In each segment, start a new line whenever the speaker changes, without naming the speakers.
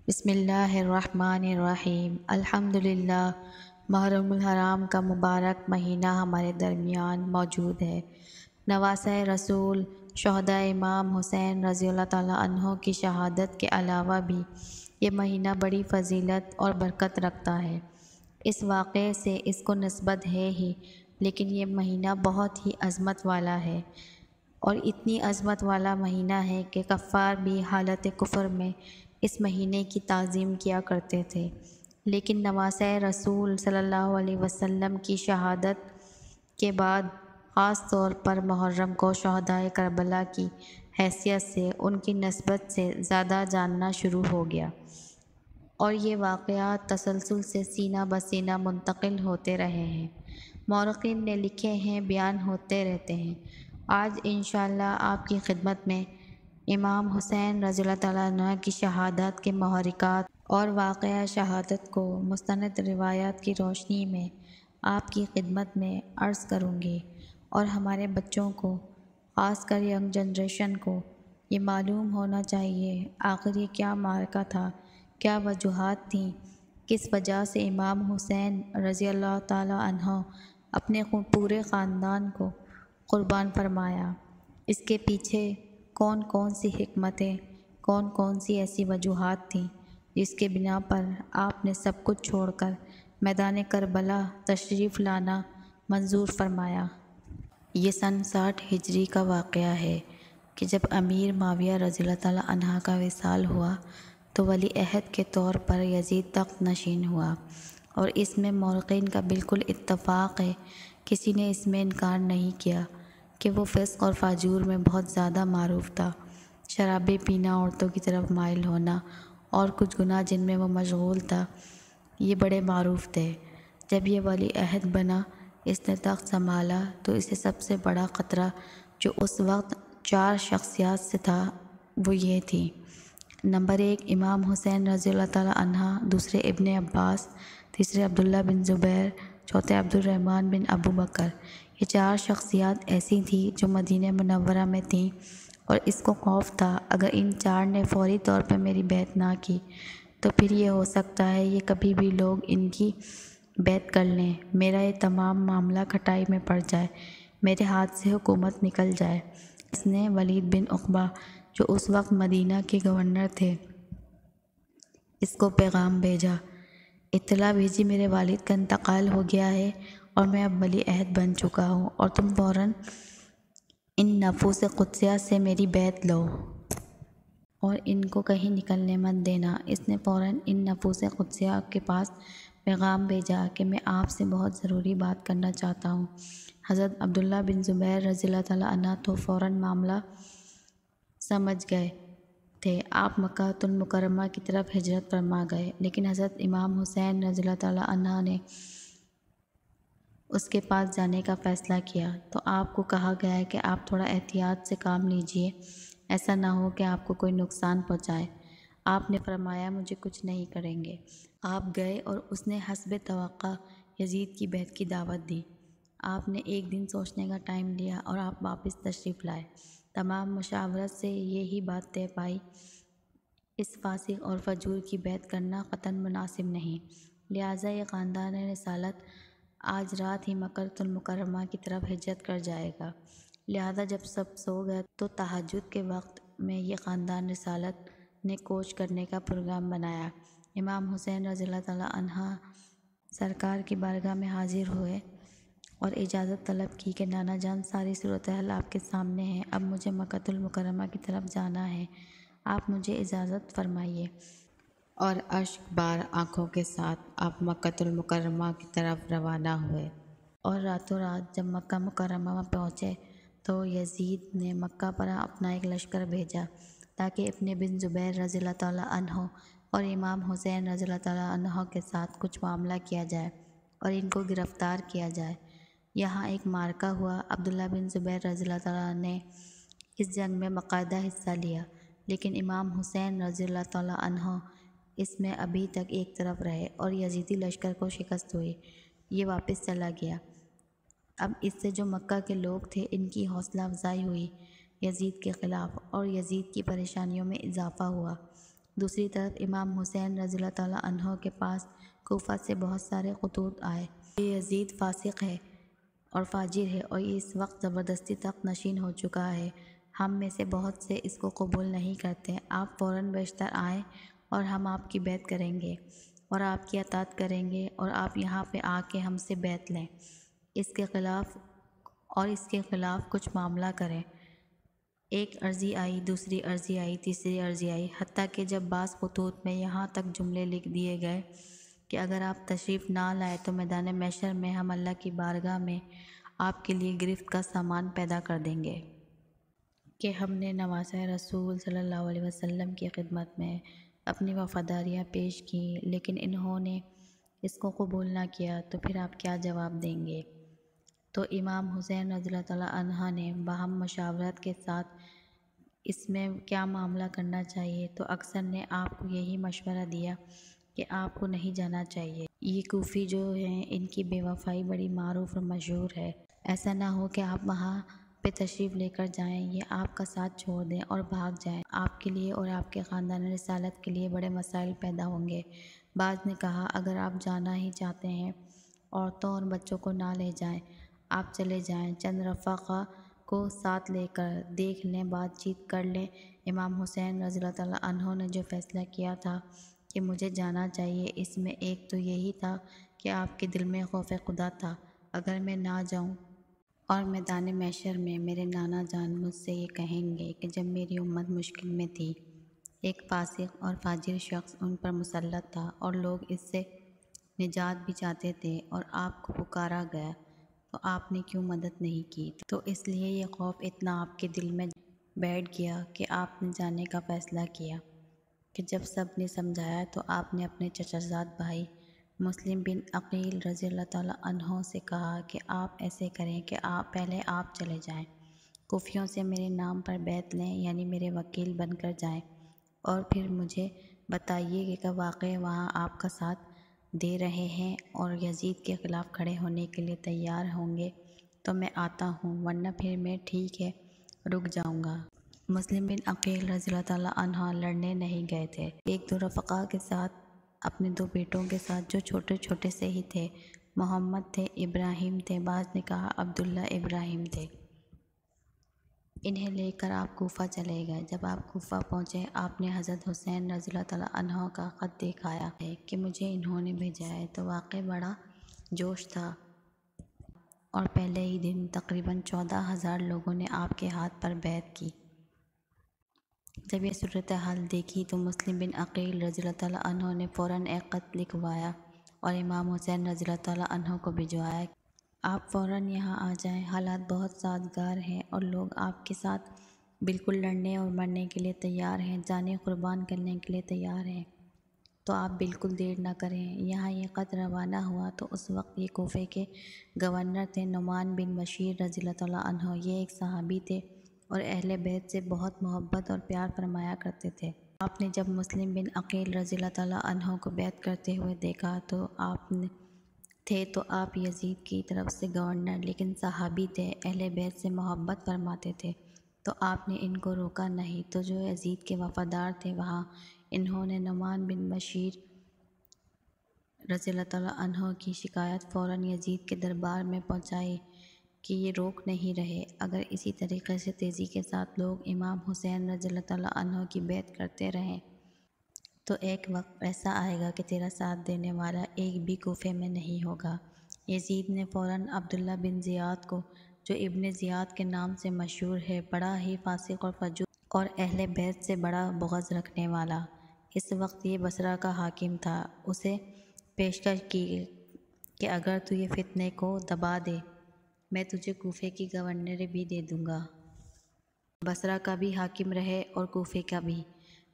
بسم اللہ الرحمن الرحیم۔ الحمدللہ، محرم الحرام کا مبارک مہینہ ہمارے درمیان موجود ہے۔ نواسۂ رسول شہداء امام حسین رضی اللہ تعالیٰ عنہ کی شہادت کے علاوہ بھی یہ مہینہ بڑی فضیلت اور برکت رکھتا ہے۔ اس واقعے سے اس کو نسبت ہے ہی، لیکن یہ مہینہ بہت ہی عظمت والا ہے، اور اتنی عظمت والا مہینہ ہے کہ کفار بھی حالت کفر میں اس مہینے کی تعظیم کیا کرتے تھے۔ لیکن نواسۂ رسول صلی اللہ علیہ وسلم کی شہادت کے بعد خاص طور پر محرم کو شہدائے کربلا کی حیثیت سے ان کی نسبت سے زیادہ جاننا شروع ہو گیا، اور یہ واقعات تسلسل سے سینہ بہ سینہ منتقل ہوتے رہے ہیں۔ مورخین نے لکھے ہیں، بیان ہوتے رہتے ہیں۔ آج انشاءاللہ آپ کی خدمت میں امام حسین رضی اللہ تعالیٰ عنہ کی شہادت کے محرکات اور واقعہ شہادت کو مستند روایات کی روشنی میں آپ کی خدمت میں عرض کروں گی، اور ہمارے بچوں کو، خاص کر ینگ جنریشن کو، یہ معلوم ہونا چاہیے آخر یہ کیا معرکہ تھا، کیا وجوہات تھیں، کس وجہ سے امام حسین رضی اللہ تعالیٰ عنہ اپنے پورے خاندان کو قربان فرمایا۔ اس کے پیچھے کون کون سی حکمتیں، کون کون سی ایسی وجوہات تھیں جس کے بنا پر آپ نے سب کچھ چھوڑ کر میدان کربلا تشریف لانا منظور فرمایا۔ یہ سن 60 ہجری کا واقعہ ہے کہ جب امیر معاویہ رضی اللہ تعالیٰ عنہ کا وصال ہوا تو ولی عہد کے طور پر یزید تخت نشین ہوا، اور اس میں مورخین کا بالکل اتفاق ہے، کسی نے اس میں انکار نہیں کیا کہ وہ فسق اور فاجور میں بہت زیادہ معروف تھا۔ شرابیں پینا، عورتوں کی طرف مائل ہونا اور کچھ گناہ جن میں وہ مشغول تھا، یہ بڑے معروف تھے۔ جب یہ ولی عہد بنا، اس نے تخت سنبھالا، تو اسے سب سے بڑا خطرہ جو اس وقت 4 شخصیات سے تھا وہ یہ تھی: نمبر 1 امام حسین رضی اللہ تعالیٰ عنہ، دوسرے ابن عباس، تیسرے عبداللہ بن زبیر، چوتھے عبد الرحمن بن ابو بکر۔ یہ 4 شخصیات ایسی تھیں جو مدینہ منورہ میں تھیں، اور اس کو خوف تھا اگر ان 4 نے فوری طور پر میری بیعت نہ کی تو پھر یہ ہو سکتا ہے یہ کبھی بھی لوگ ان کی بیعت کر لیں، میرا یہ تمام معاملہ کھٹائی میں پڑ جائے، میرے ہاتھ سے حکومت نکل جائے۔ اس نے ولید بن عقبہ جو اس وقت مدینہ کے گورنر تھے، اس کو پیغام بھیجا، اطلاع بھیجی میرے والد کا انتقال ہو گیا ہے اور میں اب ولی عہد بن چکا ہوں، اور تم فوراً ان نفوس قدسیہ سے میری بیعت لو اور ان کو کہیں نکلنے مت دینا۔ اس نے فوراً ان نفوس قدسیہ کے پاس پیغام بھیجا کہ میں آپ سے بہت ضروری بات کرنا چاہتا ہوں۔ حضرت عبداللہ بن زبیر رضی اللہ تعالیٰ عنہ تو فوراً معاملہ سمجھ گئے تھے، آپ مکہ المکرمہ کی طرف ہجرت فرما گئے، لیکن حضرت امام حسین رضی اللہ تعالیٰ عنہ نے اس کے پاس جانے کا فیصلہ کیا، تو آپ کو کہا گیا ہے کہ آپ تھوڑا احتیاط سے کام لیجئے، ایسا نہ ہو کہ آپ کو کوئی نقصان پہنچائے۔ آپ نے فرمایا مجھے کچھ نہیں کریں گے۔ آپ گئے اور اس نے حسب توقع یزید کی بیعت کی دعوت دی۔ آپ نے 1 دن سوچنے کا ٹائم لیا اور آپ واپس تشریف لائے۔ تمام مشاورت سے یہی بات طے پائی، اس فاسق اور فجور کی بیعت کرنا قطعاً مناسب نہیں، لہٰذا یہ خاندان رسالت آج رات ہی مکہ المکرمہ کی طرف ہجرت کر جائے گا۔ لہٰذا جب سب سو گئے تو تہجد کے وقت میں یہ خاندان رسالت نے کوچ کرنے کا پروگرام بنایا۔ امام حسین رضی اللہ تعالیٰ عنہ سرکار کی بارگاہ میں حاضر ہوئے اور اجازت طلب کی کہ نانا جان، ساری صورتحال آپ کے سامنے ہے، اب مجھے مکہ المکرمہ کی طرف جانا ہے، آپ مجھے اجازت فرمائیے۔ اور اشک بار آنکھوں کے ساتھ آپ مکہ المکرمہ کی طرف روانہ ہوئے، اور راتوں رات جب مکہ مکرمہ پہنچے تو یزید نے مکہ پر اپنا ایک لشکر بھیجا تاکہ ابن بن زبیر رضی اللہ تعالیٰ عنہ اور امام حسین رضی اللہ تعالیٰ عنہ کے ساتھ کچھ معاملہ کیا جائے اور ان کو گرفتار کیا جائے۔ یہاں ایک معرکہ ہوا، عبداللہ بن زبیر رضی اللہ تعالیٰ نے اس جنگ میں باقاعدہ حصہ لیا، لیکن امام حسین رضی اللہ تعالیٰ عنہ اس میں ابھی تک ایک طرف رہے اور یزیدی لشکر کو شکست ہوئی، یہ واپس چلا گیا۔ اب اس سے جو مکہ کے لوگ تھے ان کی حوصلہ افزائی ہوئی یزید کے خلاف، اور یزید کی پریشانیوں میں اضافہ ہوا۔ دوسری طرف امام حسین رضی اللہ تعالیٰ عنہ کے پاس کوفہ سے بہت سارے خطوط آئے۔ یہ یزید فاسق ہے اور فاجر ہے اور یہ اس وقت زبردستی تخت نشین ہو چکا ہے۔ ہم میں سے بہت سے اس کو قبول نہیں کرتے۔ آپ فوراً بیشتر آئیں اور ہم آپ کی بیعت کریں گے اور آپ کی اطاعت کریں گے، اور آپ یہاں پہ آ کے ہم سے بیعت لیں، اس کے خلاف کچھ معاملہ کریں۔ ایک عرضی آئی، دوسری عرضی آئی، تیسری عرضی آئی، حتیٰ کہ جب بعض خطوط میں یہاں تک جملے لکھ دیے گئے کہ اگر آپ تشریف نہ لائے تو میدان محشر میں ہم اللہ کی بارگاہ میں آپ کے لیے گرفت کا سامان پیدا کر دیں گے کہ ہم نے نواسۂ رسول صلی اللہ علیہ وسلم کی خدمت میں اپنی وفاداریاں پیش کیں، لیکن انہوں نے اس کو قبول نہ کیا، تو پھر آپ کیا جواب دیں گے؟ تو امام حسین رضی اللہ تعالیٰ عنہ نے باہم مشاورت کے ساتھ اس میں کیا معاملہ کرنا چاہیے، تو اکثر نے آپ کو یہی مشورہ دیا کہ آپ کو نہیں جانا چاہیے۔ یہ کوفی جو ہیں ان کی بے وفائی بڑی معروف اور مشہور ہے۔ ایسا نہ ہو کہ آپ وہاں پہ تشریف لے کر جائیں، یہ آپ کا ساتھ چھوڑ دیں اور بھاگ جائیں، آپ کے لیے اور آپ کے خاندان رسالت کے لیے بڑے مسائل پیدا ہوں گے۔ بعض نے کہا اگر آپ جانا ہی چاہتے ہیں عورتوں اور بچوں کو نہ لے جائیں، آپ چلے جائیں، چند رفقا کو ساتھ لے کر دیکھ لیں، بات چیت کر لیں۔ امام حسین رضی اللہ تعالیٰ عنہ نے جو فیصلہ کیا تھا کہ مجھے جانا چاہیے، اس میں ایک تو یہی تھا کہ آپ کے دل میں خوف خدا تھا، اگر میں نہ جاؤں اور میدان محشر میں میرے نانا جان مجھ سے یہ کہیں گے کہ جب میری امت مشکل میں تھی ایک فاسق اور فاجر شخص ان پر مسلط تھا اور لوگ اس سے نجات بھی چاہتے تھے اور آپ کو پکارا گیا تو آپ نے کیوں مدد نہیں کی؟ تو اس لیے یہ خوف اتنا آپ کے دل میں بیٹھ گیا کہ آپ نے جانے کا فیصلہ کیا کہ جب سب نے سمجھایا تو آپ نے اپنے چچا زاد بھائی مسلم بن عقیل رضی اللہ تعالیٰ عنہ سے کہا کہ آپ ایسے کریں کہ پہلے آپ چلے جائیں، کوفیوں سے میرے نام پر بیعت لیں، یعنی میرے وکیل بن کر جائیں، اور پھر مجھے بتائیے کہ کب واقعی وہاں آپ کا ساتھ دے رہے ہیں اور یزید کے خلاف کھڑے ہونے کے لیے تیار ہوں گے تو میں آتا ہوں، ورنہ پھر میں ٹھیک ہے رک جاؤں گا۔ مسلم بن عقیل رضی اللہ تعالیٰ عنہ لڑنے نہیں گئے تھے، ایک دو رفقا کے ساتھ، اپنے دو بیٹوں کے ساتھ جو چھوٹے چھوٹے سے ہی تھے، محمد تھے، ابراہیم تھے، بعض نے کہا عبداللہ ابراہیم تھے، انہیں لے کر آپ کوفہ چلے گئے۔ جب آپ کوفہ پہنچے آپ نے حضرت حسین رضی اللہ تعالیٰ عنہ کا خط دکھایا ہے کہ مجھے انہوں نے بھیجا ہے، تو واقعی بڑا جوش تھا اور پہلے ہی دن تقریباً 14,000 لوگوں نے آپ کے ہاتھ پر بیعت کی۔ جب یہ صورتحال دیکھی تو مسلم بن عقیل رضی اللہ تعالیٰ عنہ نے فوراً ایک خط لکھوایا اور امام حسین رضی اللہ تعالیٰ عنہ کو بھجوایا، آپ فوراً یہاں آ جائیں، حالات بہت سازگار ہیں اور لوگ آپ کے ساتھ بالکل لڑنے اور مرنے کے لیے تیار ہیں، جانیں قربان کرنے کے لیے تیار ہیں، تو آپ بالکل دیر نہ کریں۔ یہاں یہ خط روانہ ہوا تو اس وقت یہ کوفے کے گورنر تھے نعمان بن بشیر رضی اللہ تعالیٰ عنہ، یہ ایک صحابی تھے اور اہل بیت سے بہت محبت اور پیار فرمایا کرتے تھے۔ آپ نے جب مسلم بن عقیل رضی اللہ تعالیٰ عنہ کو بیعت کرتے ہوئے دیکھا تو آپ یزید کی طرف سے گورنر لیکن صحابی تھے، اہل بیت سے محبت فرماتے تھے، تو آپ نے ان کو روکا نہیں، تو جو یزید کے وفادار تھے وہاں انہوں نے نعمان بن بشیر رضی اللہ تعالیٰ عنہ کی شکایت فوراً یزید کے دربار میں پہنچائی کہ یہ روک نہیں رہے، اگر اسی طریقے سے تیزی کے ساتھ لوگ امام حسین رضی اللہ تعالیٰ عنہ کی بیعت کرتے رہیں تو ایک وقت ایسا آئے گا کہ تیرا ساتھ دینے والا ایک بھی کوفے میں نہیں ہوگا۔ یزید نے فوراً عبداللہ بن زیاد کو، جو ابن زیاد کے نام سے مشہور ہے، بڑا ہی فاسق اور فجور اور اہل بیت سے بڑا بغض رکھنے والا، اس وقت یہ بصرہ کا حاکم تھا، اسے پیشکش کی کہ اگر تو یہ فتنے کو دبا دے میں تجھے کوفے کی گورنر بھی دے دوں گا، بصرہ کا بھی حاکم رہے اور کوفے کا بھی،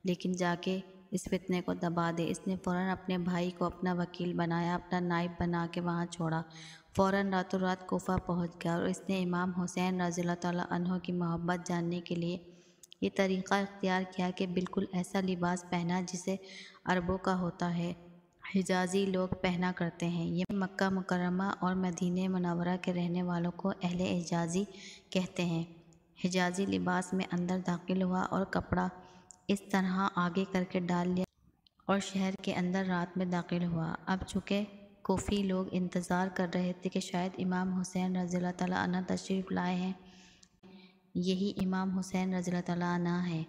لیکن جا کے اس فتنے کو دبا دے۔ اس نے فوراً اپنے بھائی کو اپنا وکیل بنایا، اپنا نائب بنا کے وہاں چھوڑا، فوراً راتوں رات کوفہ پہنچ گیا اور اس نے امام حسین رضی اللہ تعالیٰ عنہ کی محبت جاننے کے لیے یہ طریقہ اختیار کیا کہ بالکل ایسا لباس پہنا جسے عربوں کا ہوتا ہے، حجازی لوگ پہنا کرتے ہیں۔ یہ مکہ مکرمہ اور مدینہ منورہ کے رہنے والوں کو اہل حجازی کہتے ہیں۔ حجازی لباس میں اندر داخل ہوا اور کپڑا اس طرح آگے کر کے ڈال لیا اور شہر کے اندر رات میں داخل ہوا۔ اب چونکہ کوفی لوگ انتظار کر رہے تھے کہ شاید امام حسین رضی اللہ تعالیٰ عنہ تشریف لائے ہیں، یہی امام حسین رضی اللہ تعالیٰ عنہ ہیں،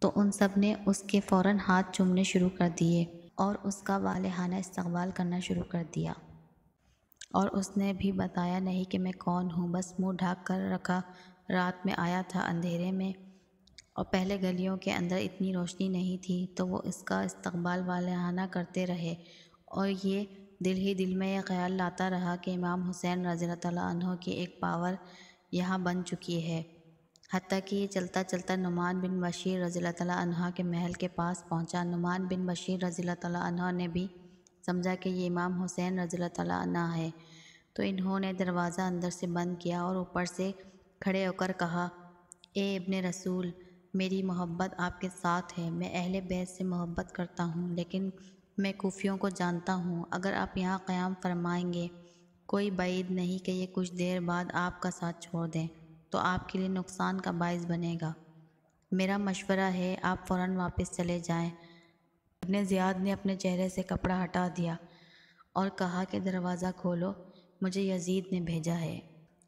تو ان سب نے اس کے فوراً ہاتھ چومنے شروع کر دیے اور اس کا والہانہ استقبال کرنا شروع کر دیا، اور اس نے بھی بتایا نہیں کہ میں کون ہوں، بس منہ ڈھانپ کر رکھا، رات میں آیا تھا اندھیرے میں، اور پہلے گلیوں کے اندر اتنی روشنی نہیں تھی، تو وہ اس کا استقبال والہانہ کرتے رہے، اور یہ دل ہی دل میں یہ خیال لاتا رہا کہ امام حسین رضی اللہ تعالیٰ عنہ کی ایک پاور یہاں بن چکی ہے، حتیٰ کہ یہ چلتا چلتا نعمان بن بشیر رضی اللہ تعالیٰ عنہ کے محل کے پاس پہنچا۔ نعمان بن بشیر رضی اللہ تعالیٰ عنہ نے بھی سمجھا کہ یہ امام حسین رضی اللہ تعالیٰ عنہ ہے، تو انہوں نے دروازہ اندر سے بند کیا اور اوپر سے کھڑے ہو کر کہا، اے ابن رسول، میری محبت آپ کے ساتھ ہے، میں اہل بیت سے محبت کرتا ہوں، لیکن میں کوفیوں کو جانتا ہوں، اگر آپ یہاں قیام فرمائیں گے کوئی بعید نہیں کہ یہ کچھ دیر بعد آپ کا ساتھ چھوڑ دیں، تو آپ کے لیے نقصان کا باعث بنے گا۔ میرا مشورہ ہے آپ فوراً واپس چلے جائیں۔ ابن زیاد نے اپنے چہرے سے کپڑا ہٹا دیا اور کہا کہ دروازہ کھولو، مجھے یزید نے بھیجا ہے۔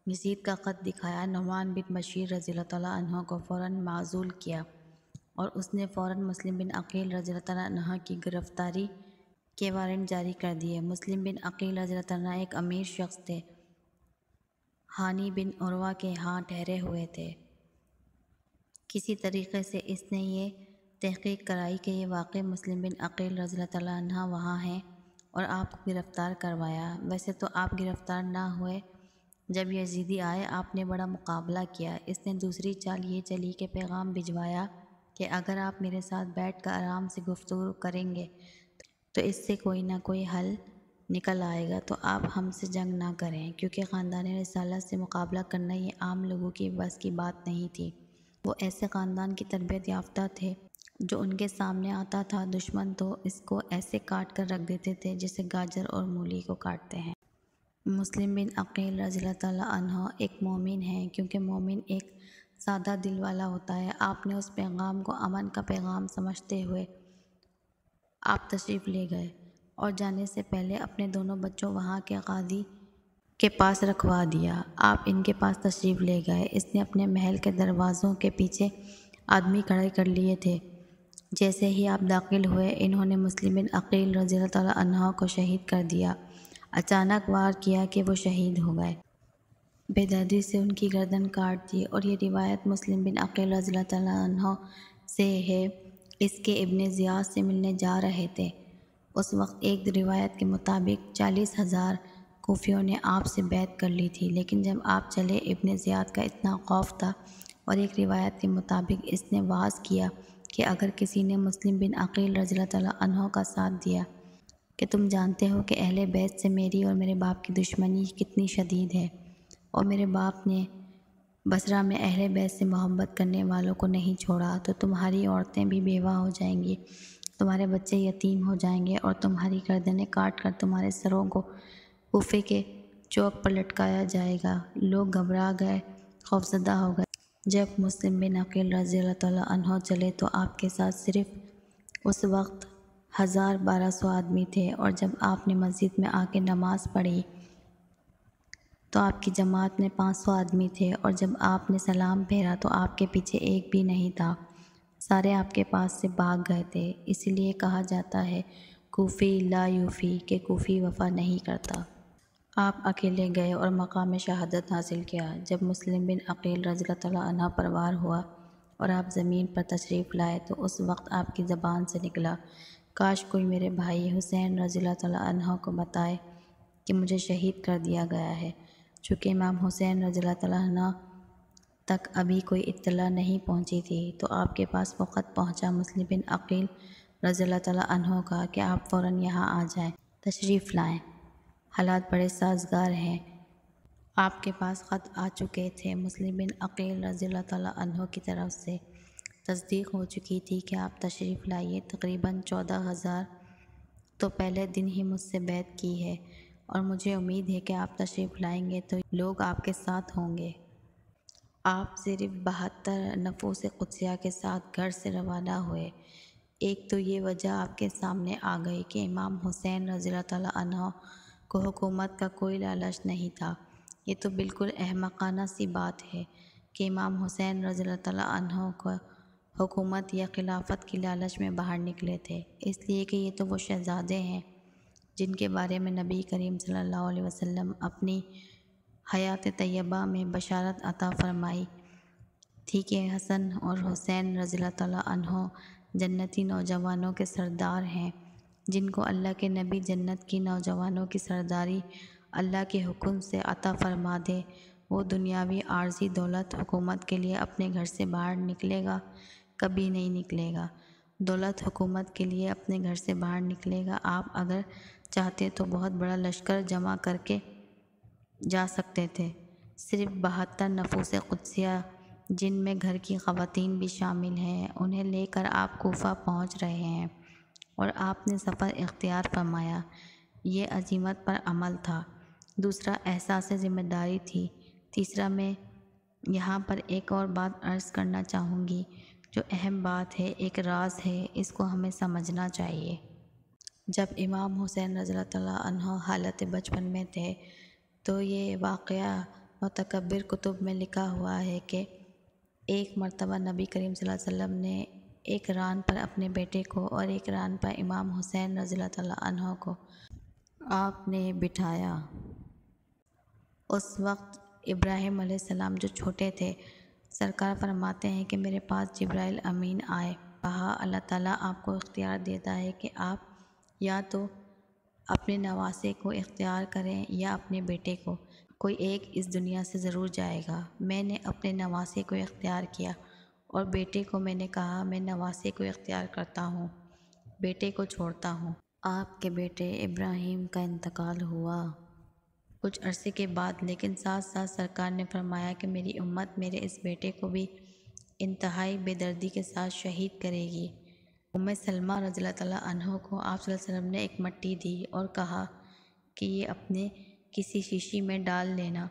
یزید کا خط دکھایا، نعمان بن بشیر رضی اللہ تعالیٰ عنہ کو فوراً معزول کیا، اور اس نے فوراً مسلم بن عقیل رضی اللہ تعالیٰ عنہ کی گرفتاری کے وارنٹ جاری کر دیے۔ مسلم بن عقیل رضی اللہ تعالیٰ عنہ ایک امیر شخص تھے، ہانی بن عروہ کے ہاں ٹھہرے ہوئے تھے۔ کسی طریقے سے اس نے یہ تحقیق کرائی کہ یہ واقعی مسلم بن عقیل رضی اللہ تعالیٰ عنہ وہاں ہیں اور آپ کو گرفتار کروایا۔ ویسے تو آپ گرفتار نہ ہوئے، جب یزیدی آئے آپ نے بڑا مقابلہ کیا۔ اس نے دوسری چال یہ چلی کہ پیغام بھجوایا کہ اگر آپ میرے ساتھ بیٹھ کر آرام سے گفتگو کریں گے تو اس سے کوئی نہ کوئی حل نکل آئے گا، تو آپ ہم سے جنگ نہ کریں، کیونکہ خاندان رسالت سے مقابلہ کرنا یہ عام لوگوں کی بس کی بات نہیں تھی۔ وہ ایسے خاندان کی تربیت یافتہ تھے جو ان کے سامنے آتا تھا دشمن تو اس کو ایسے کاٹ کر رکھ دیتے تھے جیسے گاجر اور مولی کو کاٹتے ہیں۔ مسلم بن عقیل رضی اللہ تعالیٰ عنہ ایک مومن ہیں، کیونکہ مومن ایک سادہ دل والا ہوتا ہے۔ آپ نے اس پیغام کو امن کا پیغام سمجھتے ہوئے آپ تشریف لے گئے، اور جانے سے پہلے اپنے دونوں بچوں وہاں کے قاضی کے پاس رکھوا دیا۔ آپ ان کے پاس تشریف لے گئے۔ اس نے اپنے محل کے دروازوں کے پیچھے آدمی کھڑے کر لیے تھے۔ جیسے ہی آپ داخل ہوئے انہوں نے مسلم بن عقیل رضی اللہ تعالیٰ عنہ کو شہید کر دیا، اچانک وار کیا کہ وہ شہید ہو گئے، بے دردی سے ان کی گردن کاٹ دی، اور یہ روایت مسلم بن عقیل رضی اللہ تعالیٰ عنہ سے ہے۔ اس کے ابن زیاد سے ملنے جا رہے تھے۔ اس وقت ایک روایت کے مطابق 40,000 کوفیوں نے آپ سے بیعت کر لی تھی، لیکن جب آپ چلے ابن زیاد کا اتنا خوف تھا، اور ایک روایت کے مطابق اس نے وعظ کیا کہ اگر کسی نے مسلم بن عقیل رضی اللہ تعالیٰ عنہ کا ساتھ دیا کہ تم جانتے ہو کہ اہل بیت سے میری اور میرے باپ کی دشمنی کتنی شدید ہے، اور میرے باپ نے بصرہ میں اہل بیت سے محبت کرنے والوں کو نہیں چھوڑا، تو تمہاری عورتیں بھی بیوہ ہو جائیں گی، تمہارے بچے یتیم ہو جائیں گے، اور تمہاری گردنیں کاٹ کر تمہارے سروں کو کوفے کے چوک پر لٹکایا جائے گا۔ لوگ گھبرا گئے، خوفزدہ ہو گئے۔ جب مسلم بن عقیل رضی اللہ تعالیٰ عنہ چلے تو آپ کے ساتھ صرف اس وقت 1200 آدمی تھے، اور جب آپ نے مسجد میں آ کے نماز پڑھی تو آپ کی جماعت میں 500 آدمی تھے، اور جب آپ نے سلام پھیرا تو آپ کے پیچھے ایک بھی نہیں تھا، سارے آپ کے پاس سے بھاگ گئے تھے۔ اسی لیے کہا جاتا ہے کوفی لا یوفی، کہ کوفی وفا نہیں کرتا۔ آپ اکیلے گئے اور مقام شہادت حاصل کیا۔ جب مسلم بن عقیل رضی اللہ تعالیٰ عنہ پروار ہوا اور آپ زمین پر تشریف لائے تو اس وقت آپ کی زبان سے نکلا، کاش کوئی میرے بھائی حسین رضی اللہ تعالیٰ عنہ کو بتائے کہ مجھے شہید کر دیا گیا ہے۔ چونکہ امام حسین رضی اللہ تعالیٰ عنہ تک ابھی کوئی اطلاع نہیں پہنچی تھی، تو آپ کے پاس وہ خط پہنچا مسلم بن عقیل رضی اللہ تعالیٰ عنہ کا کہ آپ فوراً یہاں آ جائیں، تشریف لائیں، حالات بڑے سازگار ہیں۔ آپ کے پاس خط آ چکے تھے۔ مسلم بن عقیل رضی اللہ تعالیٰ عنہ کی طرف سے تصدیق ہو چکی تھی کہ آپ تشریف لائیے۔ تقریباً 14,000 تو پہلے دن ہی مجھ سے بیعت کی ہے، اور مجھے امید ہے کہ آپ تشریف لائیں گے تو لوگ آپ کے ساتھ ہوں گے۔ آپ صرف 72 نفوس قدسیہ کے ساتھ گھر سے روانہ ہوئے۔ ایک تو یہ وجہ آپ کے سامنے آ گئی کہ امام حسین رضی اللہ تعالیٰ عنہ کو حکومت کا کوئی لالچ نہیں تھا۔ یہ تو بالکل احمقانہ سی بات ہے کہ امام حسین رضی اللہ تعالیٰ عنہ کو حکومت یا خلافت کی لالچ میں باہر نکلے تھے، اس لیے کہ یہ تو وہ شہزادے ہیں جن کے بارے میں نبی کریم صلی اللہ علیہ وسلم اپنی حیات طیبہ میں بشارت عطا فرمائی تھی کہ حسن اور حسین رضی اللہ تعالیٰ عنہ جنتی نوجوانوں کے سردار ہیں، جن کو اللہ کے نبی جنت کی نوجوانوں کی سرداری اللہ کے حکم سے عطا فرما دے، وہ دنیاوی عارضی دولت حکومت کے لیے اپنے گھر سے باہر نکلے گا؟ کبھی نہیں نکلے گا۔ دولت حکومت کے لیے اپنے گھر سے باہر نکلے گا؟ آپ اگر چاہتے تو بہت بڑا لشکر جمع کر کے جا سکتے تھے۔ صرف 72 نفوس قدسیہ جن میں گھر کی خواتین بھی شامل ہیں، انہیں لے کر آپ کوفہ پہنچ رہے ہیں اور آپ نے سفر اختیار فرمایا۔ یہ عزیمت پر عمل تھا۔ دوسرا احساس ذمہ داری تھی۔ تیسرا میں یہاں پر ایک اور بات عرض کرنا چاہوں گی جو اہم بات ہے، ایک راز ہے، اس کو ہمیں سمجھنا چاہیے۔ جب امام حسین رضی اللہ تعالیٰ عنہ حالت بچپن میں تھے تو یہ واقعہ متکبر کتب میں لکھا ہوا ہے کہ ایک مرتبہ نبی کریم صلی اللہ علیہ وسلم نے ایک ران پر اپنے بیٹے کو اور ایک ران پر امام حسین رضی اللہ تعالیٰ عنہ کو آپ نے بٹھایا۔ اس وقت ابراہیم علیہ السلام جو چھوٹے تھے، سرکار فرماتے ہیں کہ میرے پاس جبرائیل امین آئے، کہا اللہ تعالیٰ آپ کو اختیار دیتا ہے کہ آپ یا تو اپنے نواسے کو اختیار کریں یا اپنے بیٹے کو، کوئی ایک اس دنیا سے ضرور جائے گا۔ میں نے اپنے نواسے کو اختیار کیا اور بیٹے کو میں نے کہا میں نواسے کو اختیار کرتا ہوں، بیٹے کو چھوڑتا ہوں۔ آپ کے بیٹے ابراہیم کا انتقال ہوا کچھ عرصے کے بعد، لیکن ساتھ ساتھ سرکار نے فرمایا کہ میری امت میرے اس بیٹے کو بھی انتہائی بے دردی کے ساتھ شہید کرے گی۔ ام سلمہ رضی اللہ تعالیٰ عنہ کو آپ صلی اللہ علیہ وسلم نے ایک مٹی دی اور کہا کہ یہ اپنے کسی شیشی میں ڈال لینا،